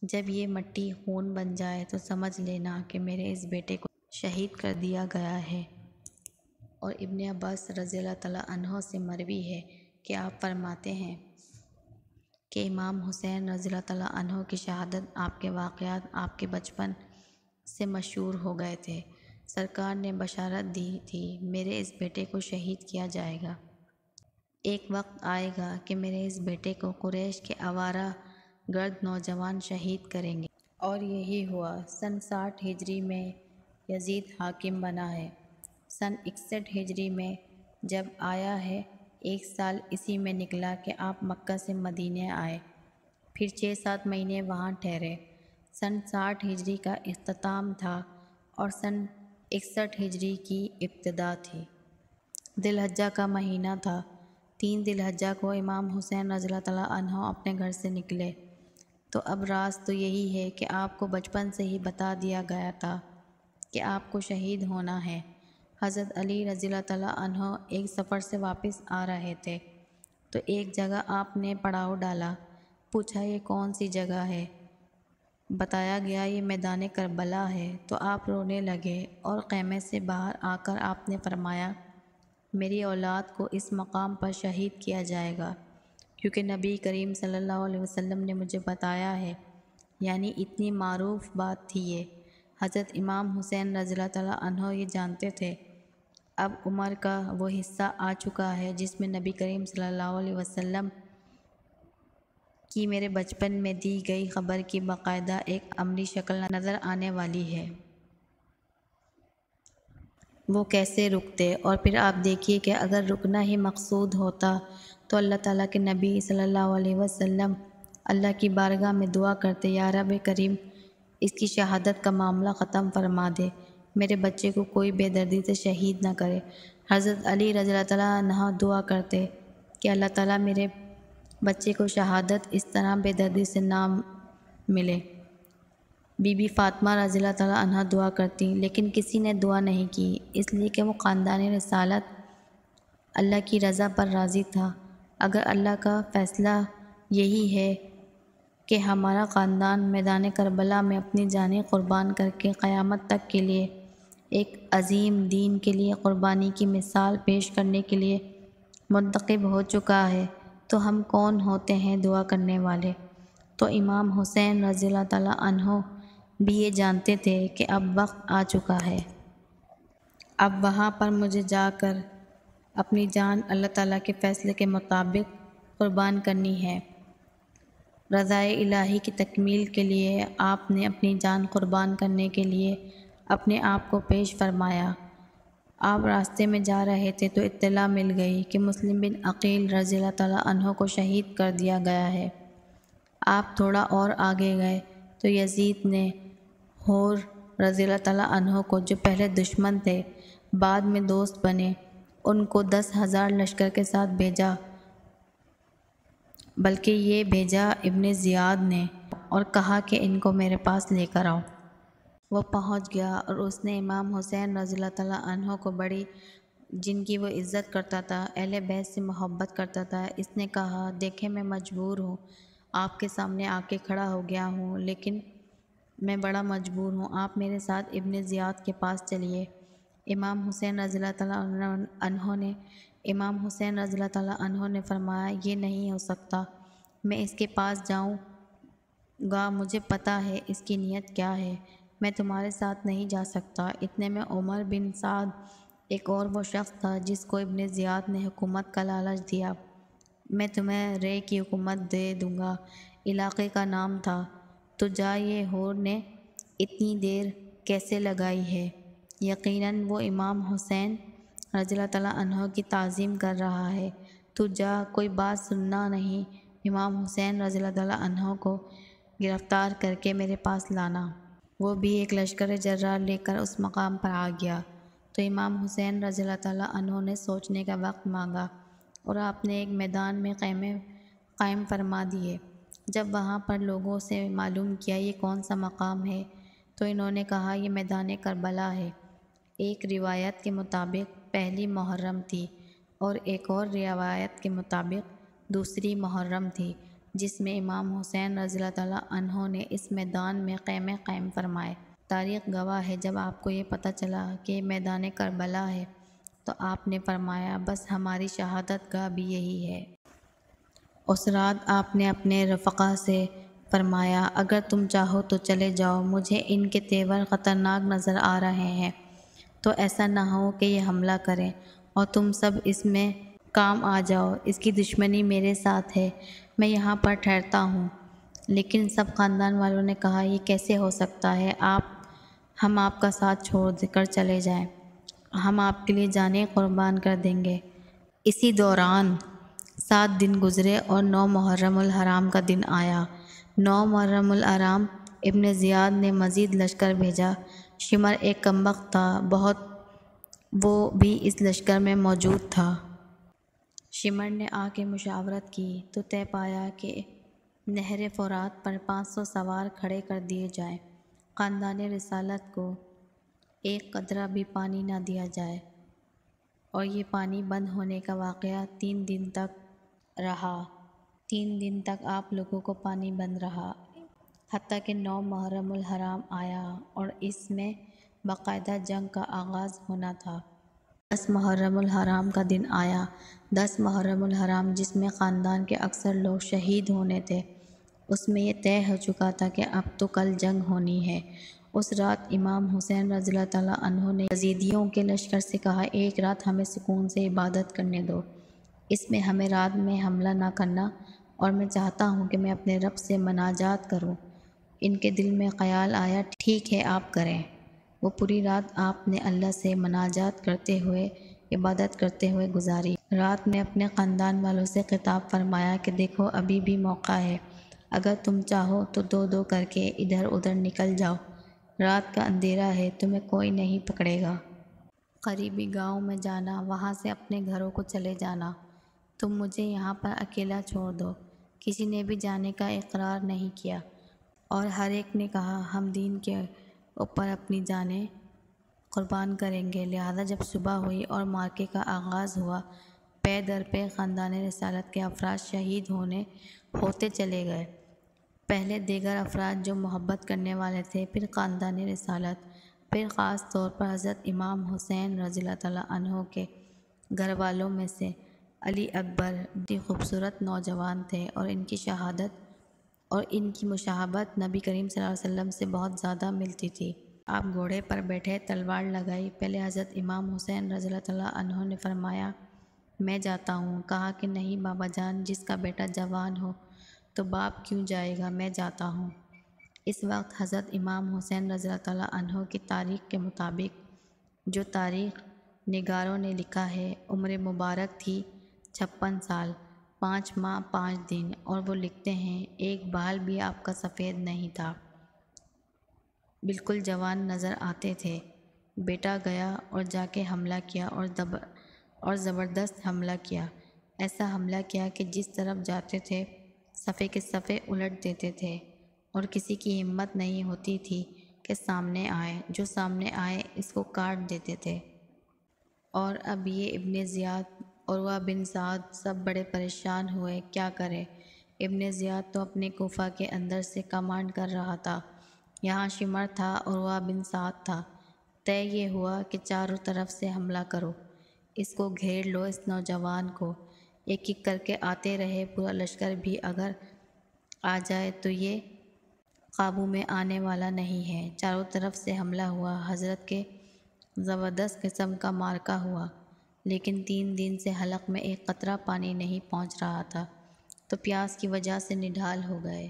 جب یہ مٹی خون بن جائے تو سمجھ لینا کہ میرے اس بیٹے کو شہید کر دیا گیا ہے۔ اور ابن عباس رضی اللہ تعالیٰ عنہ سے مروی ہے کہ آپ فرماتے ہیں کہ امام حسین رضی اللہ تعالیٰ عنہ کی شہادت، آپ کے واقعات آپ کے بچپن سے مشہور ہو گئے تھے۔ سرکار نے بشارت دی تھی میرے اس بیٹے کو شہید کیا جائے گا، ایک وقت آئے گا کہ میرے اس بیٹے کو قریش کے آوارہ گرد نوجوان شہید کریں گے۔ اور یہی ہوا۔ سن 60 ہجری میں یزید حاکم بنا ہے، سن 61 ہجری میں جب آیا ہے، ایک سال اسی میں نکلا کہ آپ مکہ سے مدینے آئے، پھر 6-7 مہینے وہاں ٹھہرے۔ سن 60 ہجری کا اختتام تھا اور سن 61 ہجری کی ابتدا تھی۔ ذی الحجہ کا مہینہ تھا۔ 3 ذی الحجہ کو امام حسین رضی اللہ تعالیٰ عنہ اپنے گھر سے نکلے۔ تو اب راز تو یہی ہے کہ آپ کو بچپن سے ہی بتا دیا گیا تھا کہ آپ کو شہید ہونا ہے۔ حضرت علی رضی اللہ تعالیٰ عنہ ایک سفر سے واپس آ رہے تھے تو ایک جگہ آپ نے پڑاؤ ڈالا، پوچھا یہ کون سی جگہ ہے؟ بتایا گیا یہ میدان کربلا ہے، تو آپ رونے لگے اور خیمے سے باہر آ کر آپ نے فرمایا میری اولاد کو اس مقام پر شہید کیا جائے گا کیونکہ نبی کریم صلی اللہ علیہ وسلم نے مجھے بتایا ہے، یعنی اتنی معروف بات تھی یہ۔ حضرت امام حسین رضی اللہ تعالیٰ عنہ یہ جانتے تھے اب عمر کا وہ حصہ آ چکا ہے جس میں نبی کریم صلی اللہ علیہ وسلم کی میرے بچپن میں دی گئی خبر کی باقاعدہ ایک عملی شکل نظر آنے والی ہے۔ وہ کیسے رکتے؟ اور پھر آپ دیکھیے کہ اگر رکنا ہی مقصود ہوتا تو اللہ تعالیٰ کے نبی صلی اللہ علیہ وسلم اللہ کی بارگاہ میں دعا کرتے یا رب کریم اس کی شہادت کا معاملہ ختم فرما دے، میرے بچے کو کوئی بے دردی سے شہید نہ کرے۔ حضرت علی رضی اللہ تعالیٰ عنہ دعا کرتے کہ اللہ تعالیٰ میرے بچے کو شہادت اس طرح بے دردی سے نہ ملے۔ بی بی فاطمہ رضی اللہ تعالیٰ عنہ دعا کرتی، لیکن کسی نے دعا نہیں کی، اس لیے کہ وہ خاندان رسالت اللہ کی رضا پر راضی تھا۔ اگر اللہ کا فیصلہ یہی ہے کہ ہمارا خاندان میدان کربلا میں اپنی جانیں قربان کر کے قیامت تک کے لیے ایک عظیم دین کے لیے قربانی کی مثال پیش کرنے کے لیے منتخب ہو چکا ہے، تو ہم کون ہوتے ہیں دعا کرنے والے؟ تو امام حسین رضی اللہ تعالیٰ عنہ بھی یہ جانتے تھے کہ اب وقت آ چکا ہے، اب وہاں پر مجھے جا کر اپنی جان اللہ تعالیٰ کے فیصلے کے مطابق قربان کرنی ہے۔ رضائے الہی کی تکمیل کے لیے آپ نے اپنی جان قربان کرنے کے لیے اپنے آپ کو پیش فرمایا۔ آپ راستے میں جا رہے تھے تو اطلاع مل گئی کہ مسلم بن عقیل رضی اللہ تعالیٰ عنہ کو شہید کر دیا گیا ہے۔ آپ تھوڑا اور آگے گئے تو یزید نے حور رضی اللہ تعالیٰ عنہ کو، جو پہلے دشمن تھے بعد میں دوست بنے، ان کو 10,000 لشکر کے ساتھ بھیجا، بلکہ یہ بھیجا ابن زیاد نے، اور کہا کہ ان کو میرے پاس لے کر آؤ۔ وہ پہنچ گیا اور اس نے امام حسین رضی اللہ تعالیٰ عنہ کو بڑی، جن کی وہ عزت کرتا تھا، اہل بیت سے محبت کرتا تھا، اس نے کہا دیکھیں میں مجبور ہوں، آپ کے سامنے آ کے کھڑا ہو گیا ہوں، لیکن میں بڑا مجبور ہوں، آپ میرے ساتھ ابن زیاد کے پاس چلیے۔ امام حسین رضی اللہ تعالیٰ عنہ نے فرمایا یہ نہیں ہو سکتا، میں اس کے پاس جاؤں گا، مجھے پتہ ہے اس کی نیت کیا ہے، میں تمہارے ساتھ نہیں جا سکتا۔ اتنے میں عمر بن سعد، ایک اور وہ شخص تھا جس کو ابن زیاد نے حکومت کا لالچ دیا، میں تمہیں رے کی حکومت دے دوں گا، علاقے کا نام تھا، تو جا، یہ حور نے اتنی دیر کیسے لگائی ہے، یقیناً وہ امام حسین رضی اللہ تعالیٰ عنہ کی تعظیم کر رہا ہے، تو جا، کوئی بات سننا نہیں، امام حسین رضی اللہ تعالیٰ عنہ کو گرفتار کر کے میرے پاس لانا۔ وہ بھی ایک لشکر جرار لے کر اس مقام پر آ گیا، تو امام حسین رضی اللہ تعالیٰ عنہ نے سوچنے کا وقت مانگا اور آپ نے ایک میدان میں خیمے قائم فرما دیے۔ جب وہاں پر لوگوں سے معلوم کیا یہ کون سا مقام ہے تو انہوں نے کہا یہ میدان کربلا ہے۔ ایک روایت کے مطابق پہلی محرم تھی اور ایک اور روایت کے مطابق دوسری محرم تھی، جس میں امام حسین رضی اللہ تعالیٰ عنہ نے اس میدان میں خیمے قائم فرمائے۔ تاریخ گواہ ہے جب آپ کو یہ پتہ چلا کہ یہ میدان کربلا ہے تو آپ نے فرمایا بس ہماری شہادت گاہ بھی یہی ہے۔ اس رات آپ نے اپنے رفقا سے فرمایا اگر تم چاہو تو چلے جاؤ، مجھے ان کے تیور خطرناک نظر آ رہے ہیں، تو ایسا نہ ہو کہ یہ حملہ کریں اور تم سب اس میں کام آ جاؤ، اس کی دشمنی میرے ساتھ ہے، میں یہاں پر ٹھہرتا ہوں۔ لیکن سب خاندان والوں نے کہا یہ کیسے ہو سکتا ہے، ہم آپ کا ساتھ چھوڑ کر چلے جائیں، ہم آپ کے لیے جانیں قربان کر دیں گے۔ اسی دوران 7 دن گزرے اور 9 محرم الحرام کا دن آیا۔ 9 محرم الحرام ابن زیاد نے مزید لشکر بھیجا۔ شمر ایک کمبخت تھا بہت، وہ بھی اس لشکر میں موجود تھا۔ شمر نے آ کے مشاورت کی تو طے پایا کہ نہر فرات پر 500 سوار کھڑے کر دیے جائیں، خاندان رسالت کو ایک قطرہ بھی پانی نہ دیا جائے، اور یہ پانی بند ہونے کا واقعہ 3 دن تک رہا۔ 3 دن تک آپ لوگوں کو پانی بند رہا، حتیٰ کہ 9 محرم الحرام آیا اور اس میں باقاعدہ جنگ کا آغاز ہونا تھا۔ 10 محرم الحرام کا دن آیا۔ 10 محرم الحرام جس میں خاندان کے اکثر لوگ شہید ہونے تھے، اس میں یہ طے ہو چکا تھا کہ اب تو کل جنگ ہونی ہے۔ اس رات امام حسین رضی اللہ تعالیٰ عنہ نے یزیدیوں کے لشکر سے کہا ایک رات ہمیں سکون سے عبادت کرنے دو، اس میں ہمیں رات میں حملہ نہ کرنا، اور میں چاہتا ہوں کہ میں اپنے رب سے مناجات کروں۔ ان کے دل میں خیال آیا ٹھیک ہے آپ کریں۔ وہ پوری رات آپ نے اللہ سے مناجات کرتے ہوئے، عبادت کرتے ہوئے گزاری۔ رات میں اپنے خاندان والوں سے خطاب فرمایا کہ دیکھو ابھی بھی موقع ہے، اگر تم چاہو تو 2 کر کے ادھر ادھر نکل جاؤ، رات کا اندھیرا ہے، تمہیں کوئی نہیں پکڑے گا۔ قریبی گاؤں میں جانا، وہاں سے اپنے گھروں کو چلے جانا، تم مجھے یہاں پر اکیلا چھوڑ دو۔ کسی نے بھی جانے کا اقرار نہیں کیا، اور ہر ایک نے کہا ہم دین کے اوپر اپنی جانیں قربان کریں گے۔ لہذا جب صبح ہوئی اور معرکے کا آغاز ہوا، پے در پے خاندان رسالت کے افراد شہید ہوتے چلے گئے۔ پہلے دیگر افراد جو محبت کرنے والے تھے، پھر خاندان رسالت، پھر خاص طور پر حضرت امام حسین رضی اللہ تعالیٰ عنہ کے گھر والوں میں سے علی اکبر بہت ہی خوبصورت نوجوان تھے، اور ان کی شہادت اور ان کی مشابہت نبی کریم صلی اللہ علیہ وسلم سے بہت زیادہ ملتی تھی۔ آپ گھوڑے پر بیٹھے، تلوار لگائی۔ پہلے حضرت امام حسین رضی اللہ تعالیٰ عنہ نے فرمایا، میں جاتا ہوں۔ کہا کہ نہیں بابا جان، جس کا بیٹا جوان ہو تو باپ کیوں جائے گا، میں جاتا ہوں۔ اس وقت حضرت امام حسین رضی اللہ تعالیٰ عنہ کی تاریخ کے مطابق، جو تاریخ نگاروں نے لکھا ہے، عمر مبارک تھی 56 سال 5 ماہ 5 دن، اور وہ لکھتے ہیں ایک بال بھی آپ کا سفید نہیں تھا، بالکل جوان نظر آتے تھے۔ بیٹا گیا اور جا کے حملہ کیا، اور زبردست حملہ کیا، ایسا حملہ کیا کہ جس طرف جاتے تھے صفے کے صفے الٹ دیتے تھے، اور کسی کی ہمت نہیں ہوتی تھی کہ سامنے آئے، جو سامنے آئے اس کو کاٹ دیتے تھے۔ اور اب یہ ابن زیاد، عروہ بن سعد سب بڑے پریشان ہوئے، کیا کرے۔ ابن زیاد تو اپنے کوفہ کے اندر سے کمانڈ کر رہا تھا، یہاں شمر تھا، عروہ بن سعد تھا۔ طے یہ ہوا کہ چاروں طرف سے حملہ کرو، اس کو گھیر لو، اس نوجوان کو۔ ایک ایک کر کے آتے رہے، پورا لشکر بھی اگر آ جائے تو یہ قابو میں آنے والا نہیں ہے۔ چاروں طرف سے حملہ ہوا، حضرت کے زبردست قسم کا معرکہ ہوا، لیکن 3 دن سے حلق میں ایک قطرہ پانی نہیں پہنچ رہا تھا، تو پیاس کی وجہ سے نڈھال ہو گئے،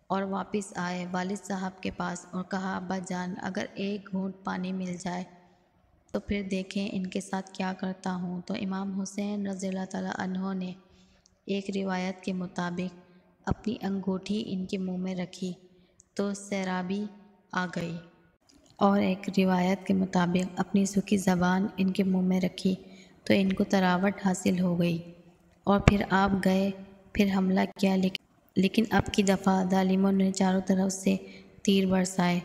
اور واپس آئے والد صاحب کے پاس اور کہا، ابا جان اگر ایک گھونٹ پانی مل جائے تو پھر دیکھیں ان کے ساتھ کیا کرتا ہوں۔ تو امام حسین رضی اللہ تعالیٰ عنہ نے ایک روایت کے مطابق اپنی انگوٹھی ان کے منہ میں رکھی تو سیرابی آ گئی، اور ایک روایت کے مطابق اپنی سوکھی زبان ان کے منہ میں رکھی تو ان کو تراوٹ حاصل ہو گئی، اور پھر آپ گئے، پھر حملہ کیا، لیکن اب کی دفعہ ظالموں نے چاروں طرف سے تیر برسائے،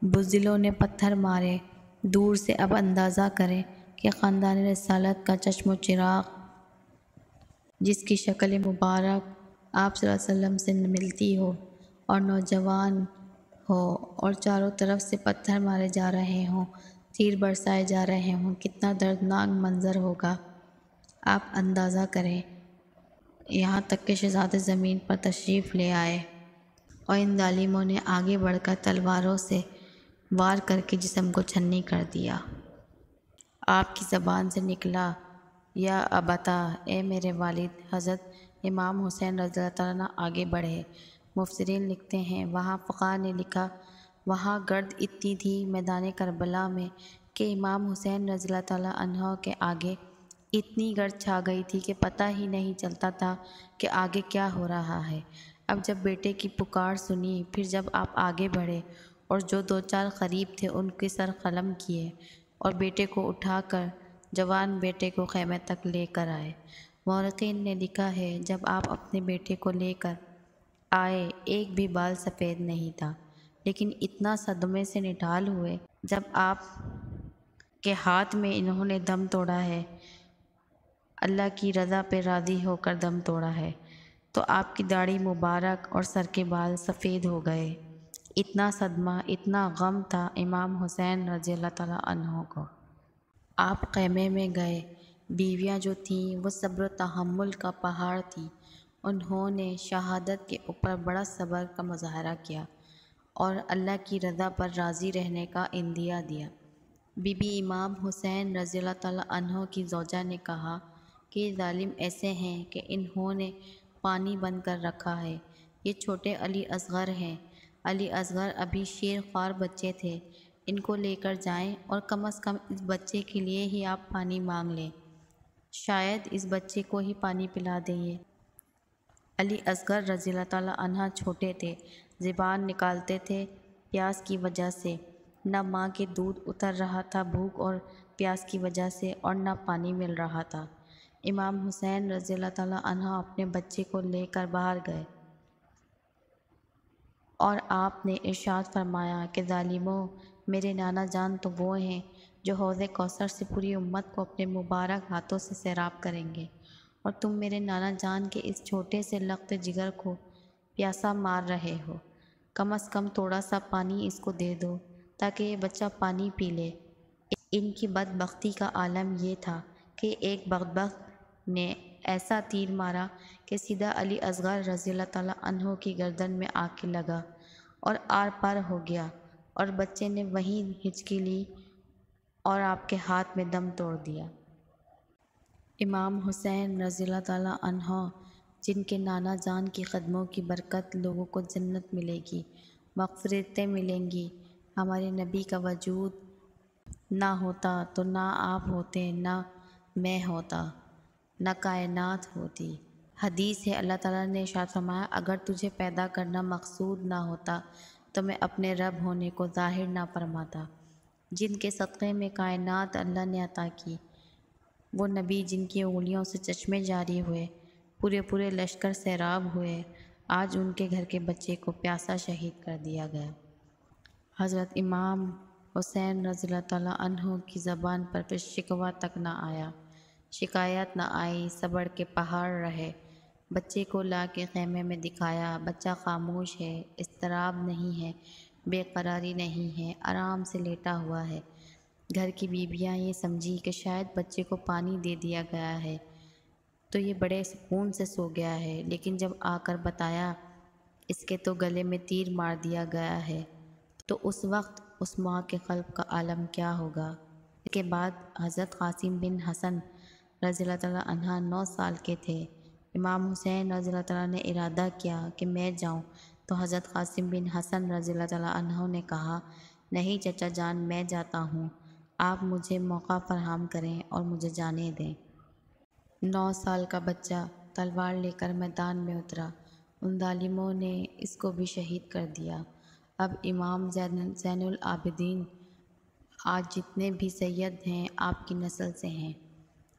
بزدلوں نے پتھر مارے۔ دور سے اب اندازہ کریں کہ خاندان رسالت کا چشم و چراغ، جس کی شکل مبارک آپ صلی اللہ علیہ وسلم سے ملتی ہو، اور نوجوان ہو، اور چاروں طرف سے پتھر مارے جا رہے ہوں، تیر برسائے جا رہے ہوں، کتنا دردناک منظر ہوگا، آپ اندازہ کریں۔ یہاں تک کہ شہزادے زمین پر تشریف لے آئے، اور ان ظالموں نے آگے بڑھ کر تلواروں سے وار کر کے جسم کو چھنی کر دیا۔ آپ کی زبان سے نکلا، یا ابتا، اے میرے والد۔ حضرت امام حسین رضی اللہ تعالیٰ عنہ آگے بڑھے۔ مفسرین لکھتے ہیں، وہاں فقہا نے لکھا، وہاں گرد اتنی تھی میدان کربلا میں کہ امام حسین رضی اللہ تعالیٰ عنہ کے آگے اتنی گرد چھا گئی تھی کہ پتہ ہی نہیں چلتا تھا کہ آگے کیا ہو رہا ہے۔ اب جب بیٹے کی پکار سنی، پھر جب آپ آگے بڑھے اور جو 2-4 قریب تھے ان کے سر قلم کیے اور بیٹے کو اٹھا کر جوان بیٹے کو خیمے تک لے کر آئے۔ مورخین نے لکھا ہے، جب آپ اپنے بیٹے کو لے کر آئے ایک بھی بال سفید نہیں تھا، لیکن اتنا صدمے سے نڈھال ہوئے، جب آپ کے ہاتھ میں انہوں نے دم توڑا ہے، اللہ کی رضا پہ راضی ہو کر دم توڑا ہے، تو آپ کی داڑھی مبارک اور سر کے بال سفید ہو گئے۔ اتنا صدمہ، اتنا غم تھا امام حسین رضی اللہ تعالیٰ عنہ کو۔ آپ خیمے میں گئے، بیویاں جو تھیں وہ صبر و تحمل کا پہاڑ تھیں، انہوں نے شہادت کے اوپر بڑا صبر کا مظاہرہ کیا اور اللہ کی رضا پر راضی رہنے کا عندیہ دیا۔ بی بی امام حسین رضی اللہ تعالیٰ عنہ کی زوجہ نے کہا کہ یہ ظالم ایسے ہیں کہ انہوں نے پانی بند کر رکھا ہے، یہ چھوٹے علی اصغر ہیں، علی اصغر ابھی شیر خوار بچے تھے، ان کو لے کر جائیں اور کم از کم اس بچے کے لیے ہی آپ پانی مانگ لیں، شاید اس بچے کو ہی پانی پلا دیں یہ۔ علی اصغر رضی اللہ تعالیٰ عنہ چھوٹے تھے، زبان نکالتے تھے پیاس کی وجہ سے، نہ ماں کے دودھ اتر رہا تھا بھوک اور پیاس کی وجہ سے، اور نہ پانی مل رہا تھا۔ امام حسین رضی اللہ تعالیٰ عنہ اپنے بچے کو لے کر باہر گئے اور آپ نے ارشاد فرمایا کہ ظالموں، میرے نانا جان تو وہ ہیں جو حوض کوثر سے پوری امت کو اپنے مبارک ہاتھوں سے سیراب کریں گے، اور تم میرے نانا جان کے اس چھوٹے سے لخت جگر کو پیاسا مار رہے ہو، کم از کم تھوڑا سا پانی اس کو دے دو تاکہ یہ بچہ پانی پی لے۔ ان کی بدبختی کا عالم یہ تھا کہ ایک بدبخت نے ایسا تیر مارا کہ سیدھا علی اصغر رضی اللہ تعالیٰ عنہ کی گردن میں آ کے لگا اور آر پار ہو گیا، اور بچے نے وہیں ہچکی لی اور آپ کے ہاتھ میں دم توڑ دیا۔ امام حسین رضی اللہ تعالیٰ عنہ، جن کے نانا جان کی قدموں کی برکت لوگوں کو جنت ملے گی، مغفرتیں ملیں گی۔ ہمارے نبی کا وجود نہ ہوتا تو نہ آپ ہوتے، نہ میں ہوتا، نہ کائنات ہوتی۔ حدیث ہے، اللہ تعالیٰ نے ارشاد فرمایا، اگر تجھے پیدا کرنا مقصود نہ ہوتا تو میں اپنے رب ہونے کو ظاہر نہ فرماتا۔ جن کے صدقے میں کائنات اللہ نے عطا کی، وہ نبی جن کی انگلیوں سے چشمے جاری ہوئے، پورے لشکر سیراب ہوئے، آج ان کے گھر کے بچے کو پیاسا شہید کر دیا گیا۔ حضرت امام حسین رضی اللہ تعالیٰ عنہ کی زبان پر پھر شکوہ تک نہ آیا، شکایت نہ آئی، صبر کے پہاڑ رہے۔ بچے کو لا کے خیمے میں دکھایا، بچہ خاموش ہے، اضطراب نہیں ہے، بے قراری نہیں ہے، آرام سے لیٹا ہوا ہے۔ گھر کی بیویاں یہ سمجھی کہ شاید بچے کو پانی دے دیا گیا ہے تو یہ بڑے سکون سے سو گیا ہے، لیکن جب آ کر بتایا اس کے تو گلے میں تیر مار دیا گیا ہے، تو اس وقت اس ماں کے قلب کا عالم کیا ہوگا۔ اس کے بعد حضرت قاسم بن حسن رضی اللہ تعالیٰ عنہ 9 سال کے تھے۔ امام حسین رضی اللہ تعالیٰ نے ارادہ کیا کہ میں جاؤں، تو حضرت قاسم بن حسن رضی اللہ تعالیٰ عنہ نے کہا، نہیں چچا جان، میں جاتا ہوں، آپ مجھے موقع فراہم کریں اور مجھے جانے دیں۔ 9 سال کا بچہ تلوار لے کر میدان میں اترا، ان ظالموں نے اس کو بھی شہید کر دیا۔ اب امام زین العابدین آج جتنے بھی سید ہیں آپ کی نسل سے ہیں۔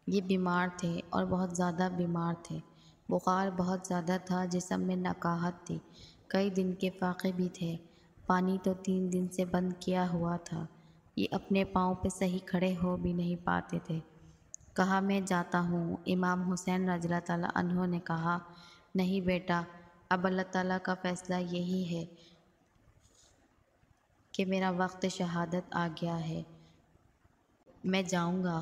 یہ بیمار تھے اور بہت زیادہ بیمار تھے، بخار بہت زیادہ تھا، جسم میں نقاہت تھی، کئی دن کے فاقے بھی تھے، پانی تو 3 دن سے بند کیا ہوا تھا، یہ اپنے پاؤں پہ صحیح کھڑے ہو بھی نہیں پاتے تھے۔ کہا، میں جاتا ہوں۔ امام حسین رضی اللہ تعالیٰ عنہ نے کہا، نہیں بیٹا، اب اللہ تعالیٰ کا فیصلہ یہی ہے کہ میرا وقت شہادت آ گیا ہے، میں جاؤں گا،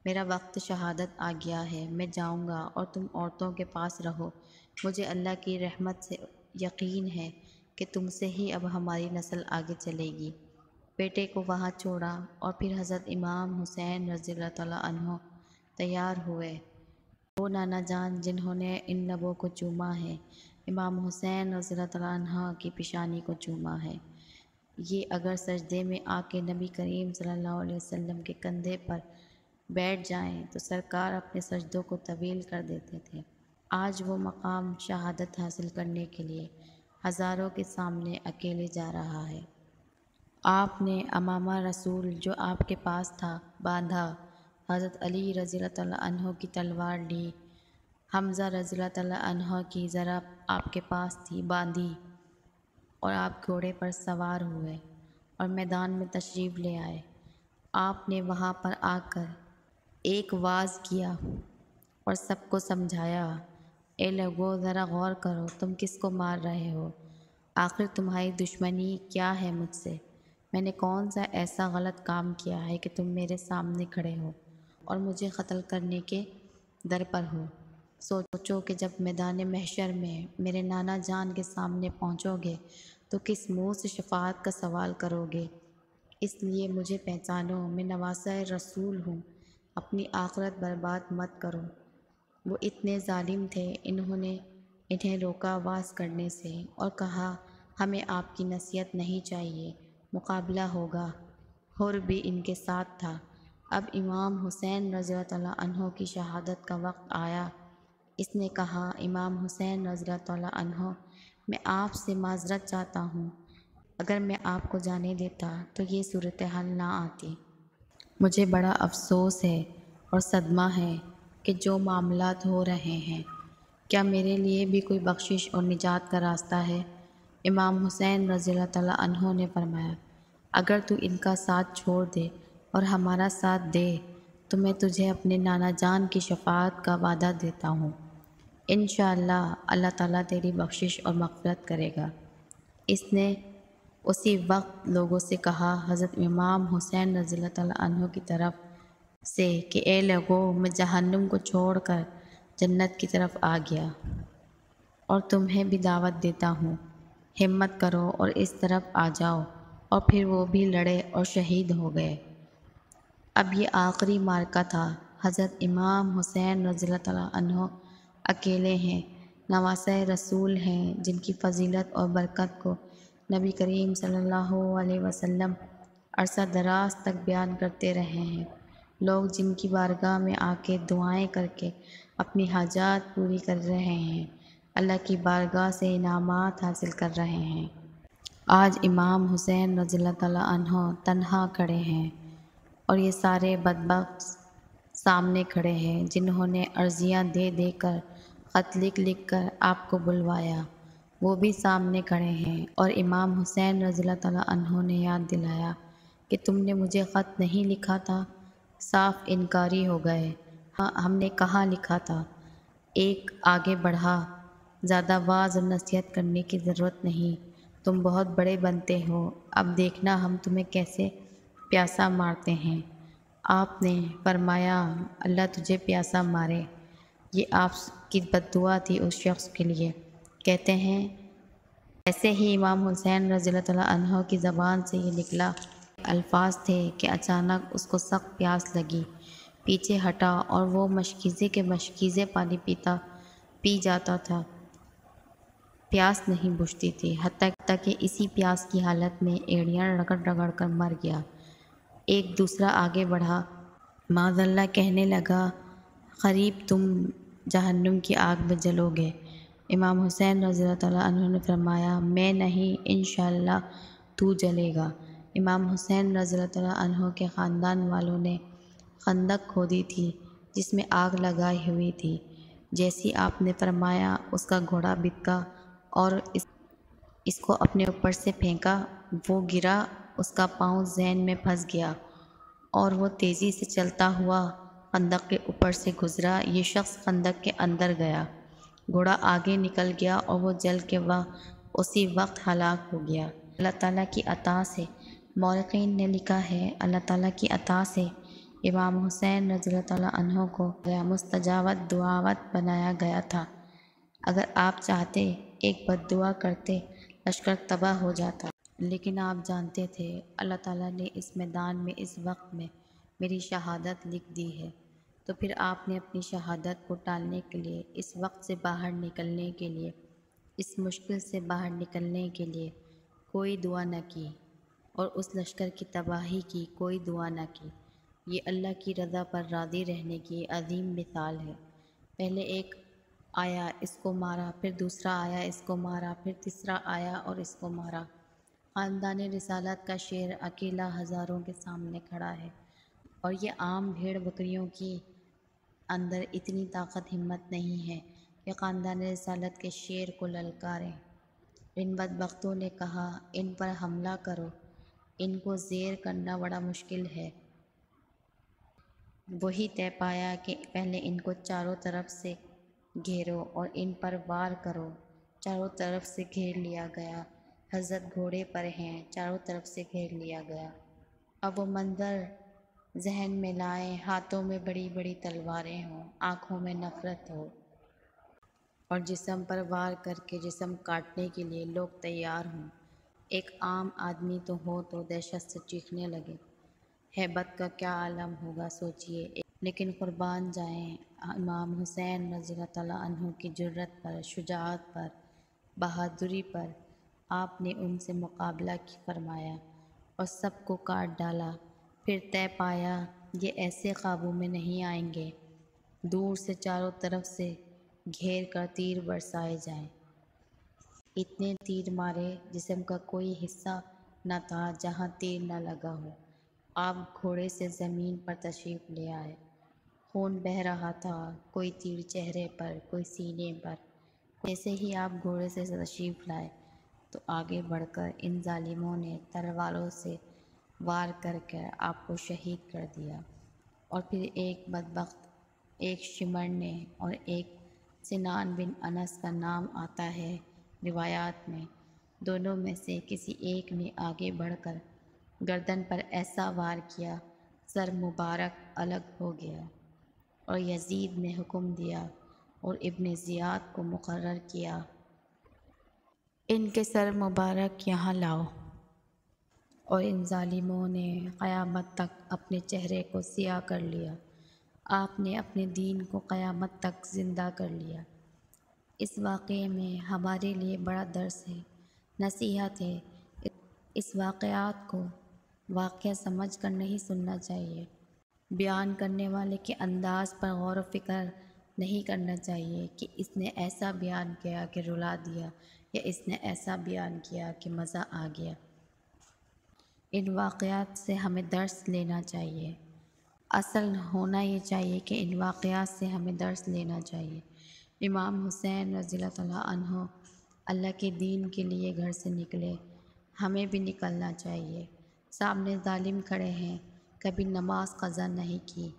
میرا وقت شہادت آ گیا ہے، میں جاؤں گا، اور تم عورتوں کے پاس رہو، مجھے اللہ کی رحمت سے یقین ہے کہ تم سے ہی اب ہماری نسل آگے چلے گی۔ بیٹے کو وہاں چھوڑا اور پھر حضرت امام حسین رضی اللہ تعالیٰ عنہ تیار ہوئے، وہ نانا جان جنہوں نے ان لبوں کو چوما ہے، امام حسین رضی اللہ تعالیٰ عنہ کی پیشانی کو چوما ہے۔ یہ اگر سجدے میں آ کے نبی کریم صلی اللہ علیہ وسلم کے کندھے پر بیٹھ جائیں تو سرکار اپنے سجدوں کو طویل کر دیتے تھے۔ آج وہ مقام شہادت حاصل کرنے کے لیے ہزاروں کے سامنے اکیلے جا رہا ہے۔ آپ نے امامہ رسول جو آپ کے پاس تھا باندھا، حضرت علی رضی اللہ تعالیٰ عنہ کی تلوار لی، حمزہ رضی اللہ تعالیٰ عنہ کی ذرا آپ کے پاس تھی باندھی، اور آپ گھوڑے پر سوار ہوئے اور میدان میں تشریف لے آئے۔ آپ نے وہاں پر آ کر ایک واعظ کیا اور سب کو سمجھایا، اے لوگو ذرا غور کرو، تم کس کو مار رہے ہو؟ آخر تمہاری دشمنی کیا ہے مجھ سے؟ میں نے کون سا ایسا غلط کام کیا ہے کہ تم میرے سامنے کھڑے ہو اور مجھے قتل کرنے کے در پر ہو؟ سوچو کہ جب میدان محشر میں میرے نانا جان کے سامنے پہنچو گے تو کس منہ سے شفاعت کا سوال کرو گے؟ اس لیے مجھے پہچانو، میں نواسہ رسول ہوں، اپنی آخرت برباد مت کرو۔ وہ اتنے ظالم تھے، انہیں روکا واعظ کرنے سے اور کہا، ہمیں آپ کی نصیحت نہیں چاہیے، مقابلہ ہوگا۔ حر بھی ان کے ساتھ تھا۔ اب امام حسین رضی اللہ تعالیٰ عنہ کی شہادت کا وقت آیا۔ اس نے کہا، امام حسین رضی اللہ تعالیٰ عنہ، میں آپ سے معذرت چاہتا ہوں، اگر میں آپ کو جانے دیتا تو یہ صورتحال نہ آتی۔ مجھے بڑا افسوس ہے اور صدمہ ہے کہ جو معاملات ہو رہے ہیں، کیا میرے لیے بھی کوئی بخشش اور نجات کا راستہ ہے؟ امام حسین رضی اللہ تعالیٰ عنہ نے فرمایا، اگر تو ان کا ساتھ چھوڑ دے اور ہمارا ساتھ دے تو میں تجھے اپنے نانا جان کی شفاعت کا وعدہ دیتا ہوں۔ انشاءاللہ اللہ تعالیٰ تیری بخشش اور مغفرت کرے گا۔ اس نے اسی وقت لوگوں سے کہا، حضرت امام حسین رضی اللہ تعالیٰ عنہ کی طرف سے، کہ اے لوگوں، میں جہنم کو چھوڑ کر جنت کی طرف آ گیا اور تمہیں بھی دعوت دیتا ہوں، ہمت کرو اور اس طرف آ جاؤ۔ اور پھر وہ بھی لڑے اور شہید ہو گئے۔ اب یہ آخری معرکہ تھا۔ حضرت امام حسین رضی اللہ تعالیٰ عنہ اکیلے ہیں، نواسۂ رسول ہیں، جن کی فضیلت اور برکت کو نبی کریم صلی اللہ علیہ وسلم عرصہ دراز تک بیان کرتے رہے ہیں۔ لوگ جن کی بارگاہ میں آ کے دعائیں کر کے اپنی حاجات پوری کر رہے ہیں، اللہ کی بارگاہ سے انعامات حاصل کر رہے ہیں۔ آج امام حسین رضی اللہ تعالیٰ عنہ تنہا کھڑے ہیں اور یہ سارے بدبخت سامنے کھڑے ہیں جنہوں نے عرضیاں دے دے کر، خط لکھ لکھ کر آپ کو بلوایا، وہ بھی سامنے کھڑے ہیں۔ اور امام حسین رضی اللہ تعالیٰ عنہ نے یاد دلایا کہ تم نے مجھے خط نہیں لکھا تھا، صاف انکاری ہو گئے۔ ہاں، ہم نے کہاں لکھا تھا؟ ایک آگے بڑھا، زیادہ واعظ اور نصیحت کرنے کی ضرورت نہیں، تم بہت بڑے بنتے ہو، اب دیکھنا ہم تمہیں کیسے پیاسا مارتے ہیں۔ آپ نے فرمایا، اللہ تجھے پیاسا مارے۔ یہ آپ کی بد دعا تھی اس شخص کے لیے۔ کہتے ہیں ایسے ہی امام حسین رضی اللہ تعالیٰ عنہ کی زبان سے یہ نکلا الفاظ تھے کہ اچانک اس کو سخت پیاس لگی، پیچھے ہٹا اور وہ مشکیزے کے مشکیزے پانی پی جاتا تھا، پیاس نہیں بجھتی تھی، حتیٰ کہ اسی پیاس کی حالت میں ایڑیاں رگڑ رگڑ کر مر گیا۔ ایک دوسرا آگے بڑھا، معاذ اللہ کہنے لگا، قریب تم جہنم کی آگ میں جلو گے۔ امام حسین رضی اللہ تعالیٰ عنہ نے فرمایا، میں نہیں، انشاءاللہ تو جلے گا۔ امام حسین رضی اللہ تعالیٰ عنہ کے خاندان والوں نے خندق کھودی تھی جس میں آگ لگائی ہوئی تھی۔ جیسی آپ نے فرمایا، اس کا گھوڑا بتکا اور اس کو اپنے اوپر سے پھینکا، وہ گرا، اس کا پاؤں ذہن میں پھنس گیا اور وہ تیزی سے چلتا ہوا خندق کے اوپر سے گزرا۔ یہ شخص خندق کے اندر گیا، گھوڑا آگے نکل گیا اور وہ جل کے اسی وقت ہلاک ہو گیا۔ اللہ تعالیٰ کی عطا سے، مورخین نے لکھا ہے، اللہ تعالیٰ کی عطا سے امام حسین رضی اللہ تعالیٰ عنہ کو مستجابت دعوت بنایا گیا تھا۔ اگر آپ چاہتے، ایک بد دعا کرتے، لشکر تباہ ہو جاتا۔ لیکن آپ جانتے تھے اللہ تعالیٰ نے اس میدان میں اس وقت میں میری شہادت لکھ دی ہے، تو پھر آپ نے اپنی شہادت کو ٹالنے کے لیے، اس وقت سے باہر نکلنے کے لیے، اس مشکل سے باہر نکلنے کے لیے کوئی دعا نہ کی، اور اس لشکر کی تباہی کی کوئی دعا نہ کی۔ یہ اللہ کی رضا پر راضی رہنے کی عظیم مثال ہے۔ پہلے ایک آیا، اس کو مارا، پھر دوسرا آیا، اس کو مارا، پھر تیسرا آیا اور اس کو مارا۔ خاندان رسالت کا شیر اکیلا ہزاروں کے سامنے کھڑا ہے، اور یہ عام بھیڑ بکریوں کی اندر اتنی طاقت ہمت نہیں ہے کہ خاندان رسالت کے شیر کو للکاریں۔ ان بدبختوں نے کہا، ان پر حملہ کرو، ان کو زیر کرنا بڑا مشکل ہے۔ وہی طے پایا کہ پہلے ان کو چاروں طرف سے گھیرو اور ان پر وار کرو۔ چاروں طرف سے گھیر لیا گیا، حضرت گھوڑے پر ہیں، چاروں طرف سے گھیر لیا گیا۔ اب وہ منظر ذہن میں لائیں، ہاتھوں میں بڑی بڑی تلواریں ہوں، آنکھوں میں نفرت ہو، اور جسم پر وار کر کے جسم کاٹنے کے لیے لوگ تیار ہوں۔ ایک عام آدمی تو ہو تو دہشت سے چیخنے لگے۔ ہیبت کا کیا عالم ہوگا سوچئے۔ لیکن قربان جائیں امام حسین رضی اللہ تعالیٰ عنہ کی جرأت پر، شجاعت پر، بہادری پر۔ آپ نے ان سے مقابلہ فرمایا اور سب کو کاٹ ڈالا۔ پھر طے پایا، یہ ایسے قابو میں نہیں آئیں گے، دور سے چاروں طرف سے گھیر کر تیر برسائے جائیں۔ اتنے تیر مارے، جسم کا کوئی حصہ نہ تھا جہاں تیر نہ لگا ہو۔ آپ گھوڑے سے زمین پر تشریف لے آئے، خون بہہ رہا تھا، کوئی تیر چہرے پر، کوئی سینے پر۔ جیسے ہی آپ گھوڑے سے تشریف لائے تو آگے بڑھ کر ان ظالموں نے تلواروں سے وار کر آپ کو شہید کر دیا، اور پھر ایک بدبخت، ایک شمرنے اور ایک سنان بن انس کا نام آتا ہے روایات میں۔ دونوں میں سے کسی ایک نے آگے بڑھ کر گردن پر ایسا وار کیا، سر مبارک الگ ہو گیا، اور یزید نے حکم دیا اور ابن زیاد کو مقرر کیا، ان کے سر مبارک یہاں لاؤ۔ اور ان ظالموں نے قیامت تک اپنے چہرے کو سیاہ کر لیا۔ آپ نے اپنے دین کو قیامت تک زندہ کر لیا۔ اس واقعے میں ہمارے لیے بڑا درس ہے، نصیحت ہے۔ اس واقعات کو واقعہ سمجھ کر نہیں سننا چاہیے۔ بیان کرنے والے کے انداز پر غور و فکر نہیں کرنا چاہیے کہ اس نے ایسا بیان کیا کہ رلا دیا، یا اس نے ایسا بیان کیا کہ مزہ آ گیا۔ ان واقعات سے ہمیں درس لینا چاہیے۔ اصل ہونا یہ چاہیے کہ ان واقعات سے ہمیں درس لینا چاہیے۔ امام حسین رضی اللہ تعالیٰ عنہ اللہ کے دین کے لیے گھر سے نکلے، ہمیں بھی نکلنا چاہیے۔ سامنے ظالم کھڑے ہیں، کبھی نماز قضا نہیں کی،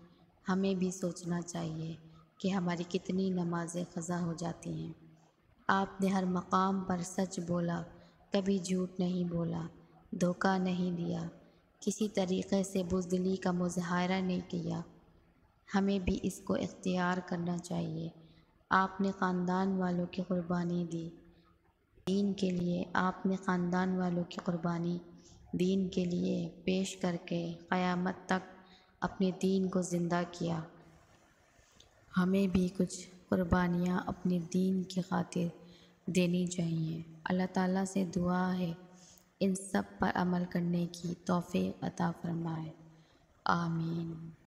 ہمیں بھی سوچنا چاہیے کہ ہماری کتنی نمازیں قضا ہو جاتی ہیں۔ آپ نے ہر مقام پر سچ بولا، کبھی جھوٹ نہیں بولا، دھوکہ نہیں دیا، کسی طریقے سے بزدلی کا مظاہرہ نہیں کیا۔ ہمیں بھی اس کو اختیار کرنا چاہیے۔ آپ نے خاندان والوں کی قربانی دی دین کے لیے، آپ نے خاندان والوں کی قربانی دین کے لیے پیش کر کے قیامت تک اپنے دین کو زندہ کیا۔ ہمیں بھی کچھ قربانیاں اپنے دین کی خاطر دینی چاہیے۔ اللہ تعالیٰ سے دعا ہے ان سب پر عمل کرنے کی توفیق عطا فرمائے۔ آمین۔